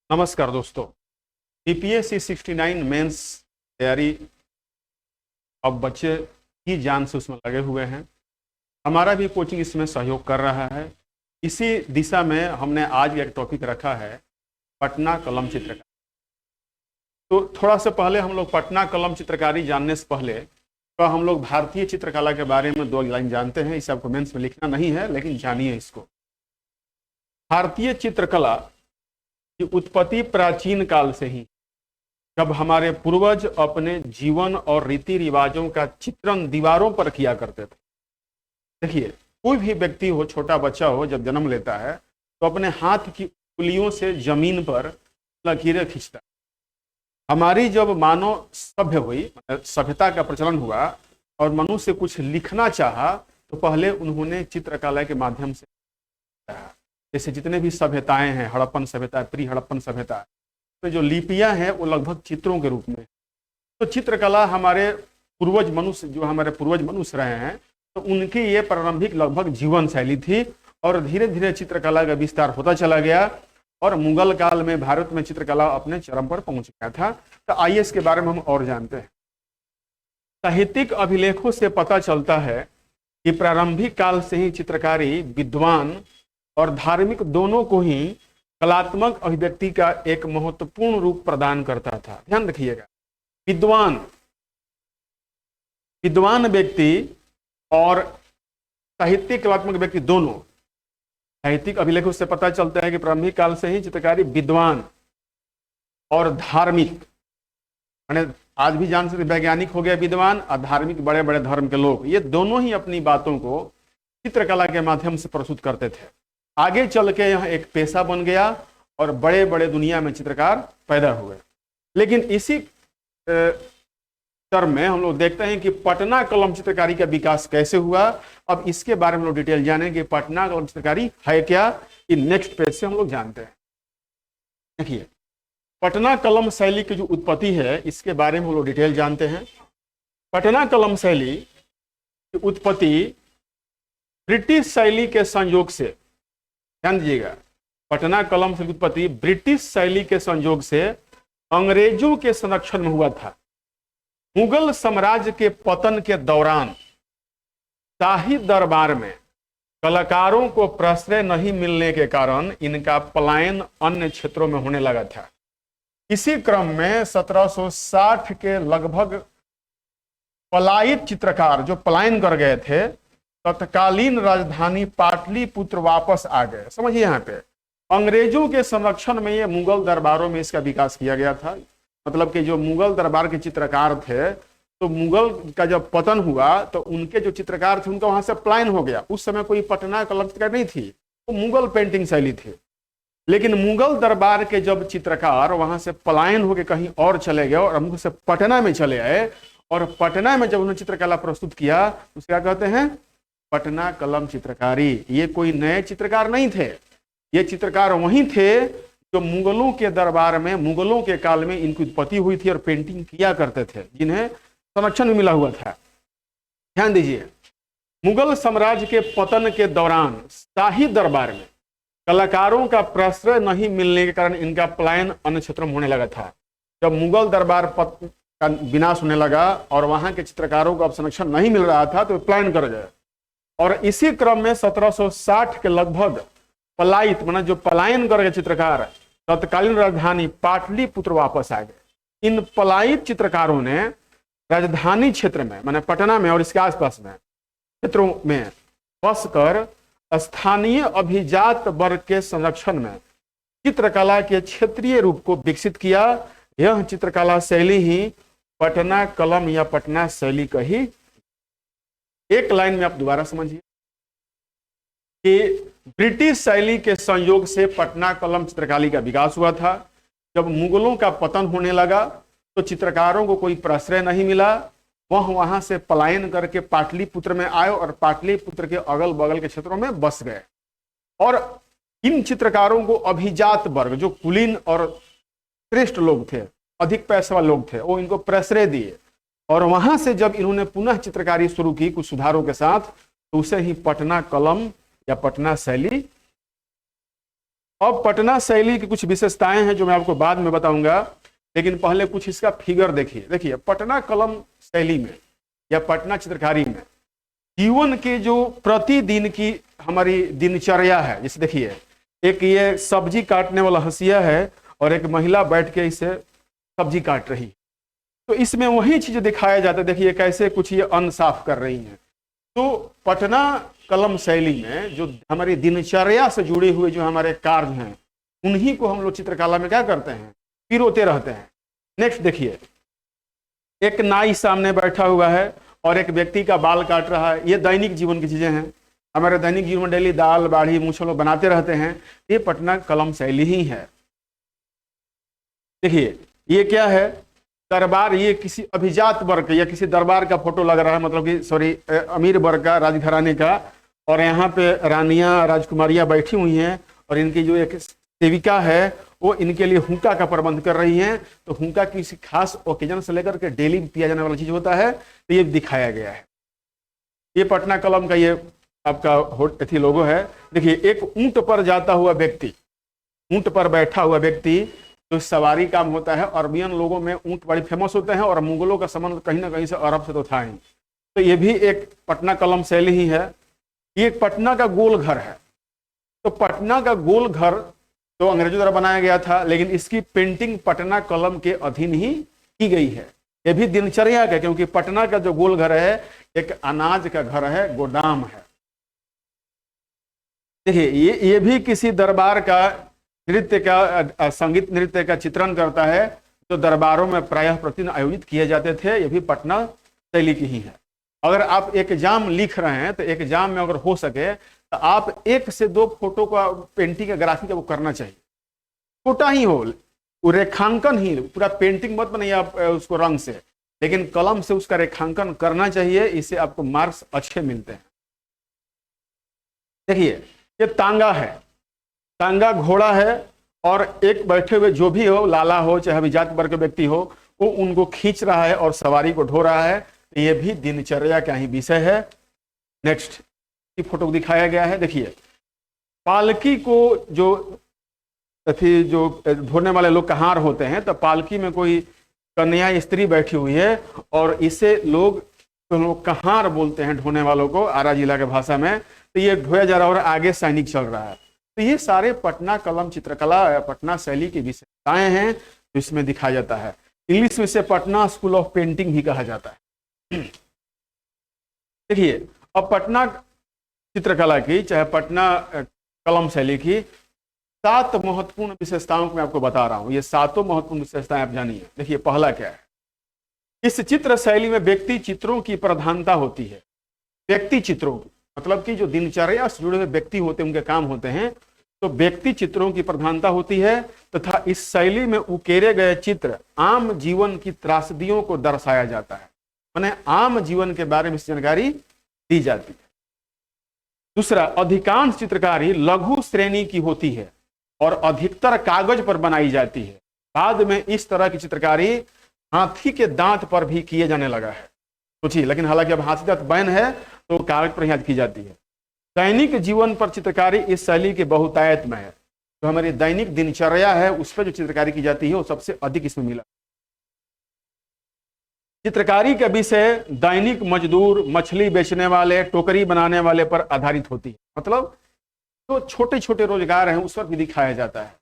नमस्कार दोस्तों। TPSC 69 mains तैयारी अब बच्चे की जान से उसमें लगे हुए हैं। हमारा भी कोचिंग इसमें सहयोग कर रहा है। इसी दिशा में हमने आज एक टॉपिक रखा है, पटना कलम चित्रकारी। तो थोड़ा सा पहले हम लोग पटना कलम चित्रकारी जानने से पहले तो हम लोग भारतीय चित्रकला के बारे में 2 लाइन जानते हैं। इसे आपको मेंस में लिखना नहीं है, लेकिन जानिए इसको। भारतीय चित्रकला की उत्पत्ति प्राचीन काल से ही, जब हमारे पूर्वज अपने जीवन और रीति रिवाजों का चित्रण दीवारों पर किया करते थे। देखिए, कोई भी व्यक्ति हो, छोटा बच्चा हो, जब जन्म लेता है तो अपने हाथ की उंगलियों से जमीन पर लकीरें खींचता है। हमारी जब मानव सभ्य हुई, सभ्यता का प्रचलन हुआ और मनुष्य कुछ लिखना चाहा तो पहले उन्होंने चित्रकला के माध्यम से, जैसे जितने भी सभ्यताएं हैं, हड़प्पन सभ्यता, प्री हड़प्पन सभ्यता, तो जो लिपियां हैं वो लगभग चित्रों के रूप में। तो चित्रकला हमारे पूर्वज मनुष्य, जो हमारे पूर्वज मनुष्य रहे हैं, तो उनकी ये प्रारंभिक लगभग जीवन शैली थी और धीरे धीरे चित्रकला का विस्तार होता चला गया और मुगल काल में भारत में चित्रकला अपने चरम पर पहुंच गया था। तो आइए इसके बारे में हम और जानते हैं। साहित्यिक अभिलेखों से पता चलता है कि प्रारंभिक काल से ही चित्रकारी विद्वान और धार्मिक दोनों को ही कलात्मक अभिव्यक्ति का एक महत्वपूर्ण रूप प्रदान करता था। ध्यान रखिएगा, विद्वान व्यक्ति और साहित्यिक कलात्मक व्यक्ति दोनों। साहित्यिक अभिलेखों से पता चलता है कि प्रारंभिक काल से ही चित्रकारी विद्वान और धार्मिक, मैंने आज भी जान सकते वैज्ञानिक हो गया विद्वान, और धार्मिक बड़े बड़े धर्म के लोग, ये दोनों ही अपनी बातों को चित्रकला के माध्यम से प्रस्तुत करते थे। आगे चल के यह एक पेशा बन गया और बड़े बड़े दुनिया में चित्रकार पैदा हुए। लेकिन इसी टर्म में हम लोग देखते हैं कि पटना कलम चित्रकारी का विकास कैसे हुआ। अब इसके बारे में हम लोग डिटेल जानेंगे। पटना कलम चित्रकारी है क्या, ये नेक्स्ट पेज से हम लोग जानते हैं। देखिए, पटना कलम शैली की जो उत्पत्ति है, इसके बारे में हम लोग डिटेल जानते हैं। पटना कलम शैली की उत्पत्ति ब्रिटिश शैली के संयोग से, ध्यान दीजिएगा, पटना कलम की उत्पत्ति ब्रिटिश शैली के संयोग से अंग्रेजों के संरक्षण में हुआ था। मुगल साम्राज्य के पतन के दौरान शाही दरबार में कलाकारों को प्रश्रय नहीं मिलने के कारण इनका पलायन अन्य क्षेत्रों में होने लगा था। इसी क्रम में 1760 के लगभग पलायित चित्रकार जो पलायन कर गए थे, तत्कालीन राजधानी पाटलिपुत्र वापस आ गए। समझिए, यहाँ पे अंग्रेजों के संरक्षण में ये मुगल दरबारों में इसका विकास किया गया था। मतलब कि जो मुगल दरबार के चित्रकार थे, तो मुगल का जब पतन हुआ तो उनके जो चित्रकार थे उनका वहां से पलायन हो गया। उस समय कोई पटना कलम चित्रकारी नहीं थी, तो मुगल पेंटिंग शैली थी। लेकिन मुगल दरबार के जब चित्रकार वहां से पलायन होकर कहीं और चले गए और हम से पटना में चले आए, और पटना में जब उन्होंने चित्रकला प्रस्तुत किया, उसे क्या कहते हैं, पटना कलम चित्रकारी। ये कोई नए चित्रकार नहीं थे, ये चित्रकार वही थे जो मुगलों के दरबार में, मुगलों के काल में इनकी उत्पत्ति हुई थी और पेंटिंग किया करते थे, जिन्हें संरक्षण मिला हुआ था। ध्यान दीजिए, मुगल साम्राज्य के पतन के दौरान शाही दरबार में कलाकारों का प्रश्रय नहीं मिलने के कारण इनका पलायन अन्य क्षेत्रों में होने लगा था। जब मुगल दरबार का विनाश होने लगा और वहां के चित्रकारों को अब संरक्षण नहीं मिल रहा था, तो पलायन कर गए। और इसी क्रम में 1760 के लगभग पलायित, माना जो पलायन कर गए चित्रकार, तत्कालीन राजधानी पाटलिपुत्र वापस आ गए। इन पलायित चित्रकारों ने राजधानी क्षेत्र में, माने पटना में और इसके आसपास में क्षेत्रों में बसकर स्थानीय अभिजात वर्ग के संरक्षण में चित्रकला के क्षेत्रीय रूप को विकसित किया। यह चित्रकला शैली ही पटना कलम या पटना शैली कही। एक लाइन में आप दोबारा समझिए कि ब्रिटिश शैली के संयोग से पटना कलम चित्रकारी का विकास हुआ था। जब मुगलों का पतन होने लगा तो चित्रकारों को कोई प्रश्रय नहीं मिला, वह वहां से पलायन करके पाटलिपुत्र में आए और पाटलिपुत्र के अगल बगल के क्षेत्रों में बस गए। और इन चित्रकारों को अभिजात वर्ग, जो कुलीन और श्रेष्ठ लोग थे, अधिक पैसे वाले लोग थे, वो इनको प्रश्रय दिए। और वहां से जब इन्होंने पुनः चित्रकारी शुरू की कुछ सुधारों के साथ, तो उसे ही पटना कलम या पटना शैली अब पटना शैली की कुछ विशेषताएं हैं जो मैं आपको बाद में बताऊंगा, लेकिन पहले कुछ इसका फिगर देखिए। देखिए पटना कलम शैली में या पटना चित्रकारी में जीवन के जो प्रतिदिन की हमारी दिनचर्या है, जैसे देखिए एक ये सब्जी काटने वाला हंसिया है और एक महिला बैठ के इसे सब्जी काट रही, तो इसमें वही चीज दिखाया जाता है। देखिए कैसे कुछ ये अन्न साफ कर रही हैं। तो पटना कलम शैली में जो हमारी दिनचर्या से जुड़े हुए जो हमारे कार्य हैं, उन्हीं को हम लोग चित्रकला में क्या करते हैं, पिरोते रहते हैं। नेक्स्ट देखिए, एक नाई सामने बैठा हुआ है और एक व्यक्ति का बाल काट रहा है। ये दैनिक जीवन की चीजें हैं, हमारे दैनिक जीवन में डेली दाल बाढ़ी मूछ लोग बनाते रहते हैं। ये पटना कलम शैली ही है। देखिए ये क्या है, दरबार, ये किसी अभिजात वर्ग या किसी दरबार का फोटो लग रहा है, मतलब कि सॉरी अमीर वर्ग का, राजघराने का। और यहाँ पे रानियां राजकुमारियां बैठी हुई हैं और इनकी जो एक सेविका है वो इनके लिए हुक्का का प्रबंध कर रही हैं। तो हुक्का किसी खास ओकेजन से लेकर के डेली पिया जाने वाला चीज होता है, तो ये दिखाया गया है। ये पटना कलम का ये आपका थी लोगो है। देखिए एक ऊंट पर जाता हुआ व्यक्ति, ऊंट पर बैठा हुआ व्यक्ति, तो सवारी काम होता है। अरबियन लोगों में ऊंट बड़ी फेमस होते हैं और मुगलों का संबंध कहीं ना कहीं से अरब से तो था ही। तो ये भी एक पटना कलम शैली ही है। ये एक पटना का गोल घर है। तो पटना का गोल घर तो अंग्रेजों द्वारा बनाया गया था, लेकिन इसकी पेंटिंग पटना कलम के अधीन ही की गई है। यह भी दिनचर्या का, क्योंकि पटना का जो गोल घर है एक अनाज का घर है, गोदाम है। देखिए ये भी किसी दरबार का नृत्य का, संगीत नृत्य का चित्रण करता है, जो दरबारों में प्रायः प्रतिदिन आयोजित किए जाते थे। ये भी पटना शैली की ही है। अगर आप एग्जाम लिख रहे हैं तो एग्जाम में अगर हो सके तो आप 1 से 2 फोटो का पेंटिंग का ग्राफिक वो करना चाहिए। छोटा ही हो, वो रेखांकन ही, पूरा पेंटिंग मत बनाइए आप उसको रंग से, लेकिन कलम से उसका रेखांकन करना चाहिए। इससे आपको मार्क्स अच्छे मिलते हैं। देखिए ये तांगा है, तांगा घोड़ा है और एक बैठे हुए जो भी हो, लाला हो चाहे अभिजात वर्ग का व्यक्ति हो, वो उनको खींच रहा है और सवारी को ढो रहा है। तो ये भी दिनचर्या का ही विषय है। नेक्स्ट की फोटो दिखाया गया है। देखिए पालकी को जो ढोने वाले लोग कहार होते हैं, तो पालकी में कोई कन्या स्त्री बैठी हुई है और इसे लोग कहार बोलते हैं, ढोने वालों को, आरा जिला के भाषा में। तो ये ढोया जा रहा है और आगे सैनिक चल रहा है। तो ये सारे पटना कलम चित्रकला या पटना शैली की विशेषताएं हैं जो इसमें दिखाया जाता है। इंग्लिश में से पटना स्कूल ऑफ पेंटिंग भी कहा जाता है। देखिए अब पटना चित्रकला की चाहे पटना कलम शैली की 7 महत्वपूर्ण विशेषताओं को मैं आपको बता रहा हूं। ये 7 महत्वपूर्ण विशेषताएं आप जानिए। देखिए पहला क्या है, इस चित्र शैली में व्यक्ति चित्रों की प्रधानता होती है। व्यक्ति चित्रों की मतलब कि जो दिनचर्या से जुड़े हुए व्यक्ति होते हैं, उनके काम होते हैं, तो व्यक्ति चित्रों की प्रधानता होती है। तथा इस शैली में उकेरे गए चित्र आम जीवन की त्रासदियों को दर्शाया जाता है, माने आम जीवन के बारे में जानकारी दी जाती है। दूसरा, अधिकांश चित्रकारी लघु श्रेणी की होती है और अधिकतर कागज पर बनाई जाती है। बाद में इस तरह की चित्रकारी हाथी के दांत पर भी किए जाने लगा है। सोचिए, लेकिन हालांकि अब हाथी दांत बैन है तो कागज पर याद की जाती है। दैनिक जीवन पर चित्रकारी इस शैली के बहुतायत में है। जो हमारी दैनिक दिनचर्या है उस पर जो चित्रकारी की जाती है वो सबसे अधिक इसमें मिला। चित्रकारी का विषय दैनिक मजदूर, मछली बेचने वाले, टोकरी बनाने वाले पर आधारित होती है। मतलब तो छोटे छोटे रोजगार हैं उस पर भी दिखाया जाता है।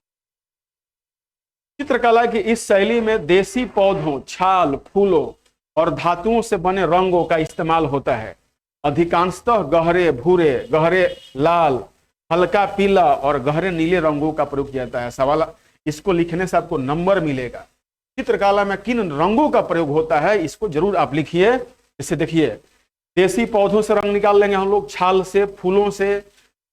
चित्रकला की इस शैली में देसी पौधों, छाल, फूलों और धातुओं से बने रंगों का इस्तेमाल होता है। अधिकांशतः गहरे भूरे, गहरे लाल, हल्का पीला और गहरे नीले रंगों का प्रयोग किया जाता है। सवाल इसको लिखने से आपको नंबर मिलेगा। चित्रकला में किन रंगों का प्रयोग होता है इसको जरूर आप लिखिए। इसे देखिए, देसी पौधों से रंग निकाल लेंगे हम लोग, छाल से, फूलों से,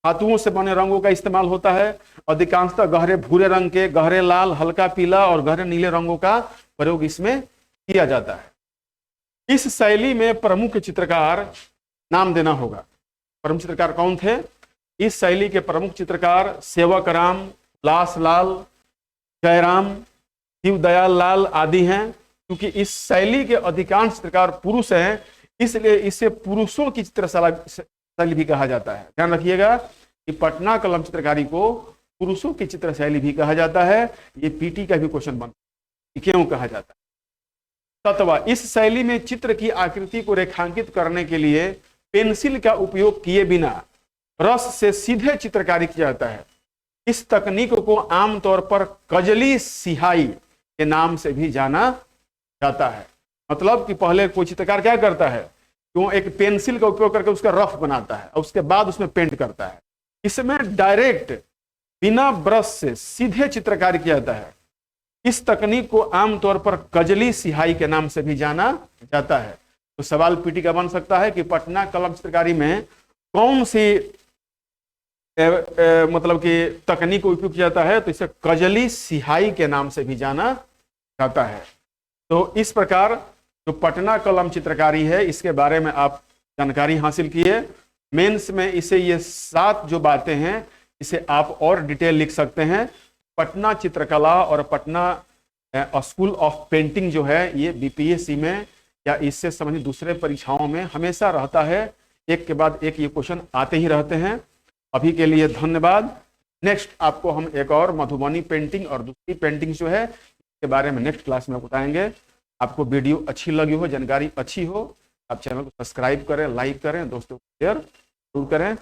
धातुओं से बने रंगों का इस्तेमाल होता है। अधिकांशतः गहरे भूरे रंग के, गहरे लाल, हल्का पीला और गहरे नीले रंगों का प्रयोग इसमें किया जाता है। इस शैली में प्रमुख चित्रकार नाम देना होगा। प्रमुख चित्रकार कौन थे? इस शैली के प्रमुख चित्रकार सेवक राम, लास लाल, जयराम, शिवदयाल लाल आदि हैं। क्योंकि इस शैली के अधिकांश चित्रकार पुरुष हैं, इसलिए इसे पुरुषों की चित्रशैली भी कहा जाता है। ध्यान रखिएगा कि पटना कलम चित्रकारी को पुरुषों की चित्र शैली भी कहा जाता है। ये पीटी का भी क्वेश्चन बनता है, क्यों कहा जाता है। तत्वा, इस शैली में चित्र की आकृति को रेखांकित करने के लिए पेंसिल का उपयोग किए बिना ब्रश से सीधे चित्रकारी किया जाता है। इस तकनीक को आमतौर पर कजली सिहाई के नाम से भी जाना जाता है। मतलब कि पहले कोई चित्रकार क्या करता है, वो एक पेंसिल का उपयोग करके उसका रफ बनाता है और उसके बाद उसमें पेंट करता है। इसमें डायरेक्ट बिना ब्रश से सीधे चित्रकारी किया जाता है। इस तकनीक को आमतौर पर कजली सिहाई के नाम से भी जाना जाता है। तो सवाल पीटी का बन सकता है कि पटना कलम चित्रकारी में कौन सी मतलब कि तकनीक को उपयोग किया जाता है, तो इसे कजली सिहाई के नाम से भी जाना जाता है। तो इस प्रकार जो पटना कलम चित्रकारी है इसके बारे में आप जानकारी हासिल किए। मेंस में इसे ये 7 जो बातें हैं इसे आप और डिटेल लिख सकते हैं। पटना चित्रकला और पटना स्कूल ऑफ पेंटिंग जो है ये बीपीएससी में या इससे संबंधित दूसरे परीक्षाओं में हमेशा रहता है, एक के बाद एक ये क्वेश्चन आते ही रहते हैं। अभी के लिए धन्यवाद। नेक्स्ट आपको हम एक और मधुबनी पेंटिंग और दूसरी पेंटिंग जो है इसके बारे में नेक्स्ट क्लास में बताएंगे। आपको वीडियो अच्छी लगी हो, जानकारी अच्छी हो, आप चैनल को सब्सक्राइब करें, लाइक करें, दोस्तों को शेयर जरूर करें।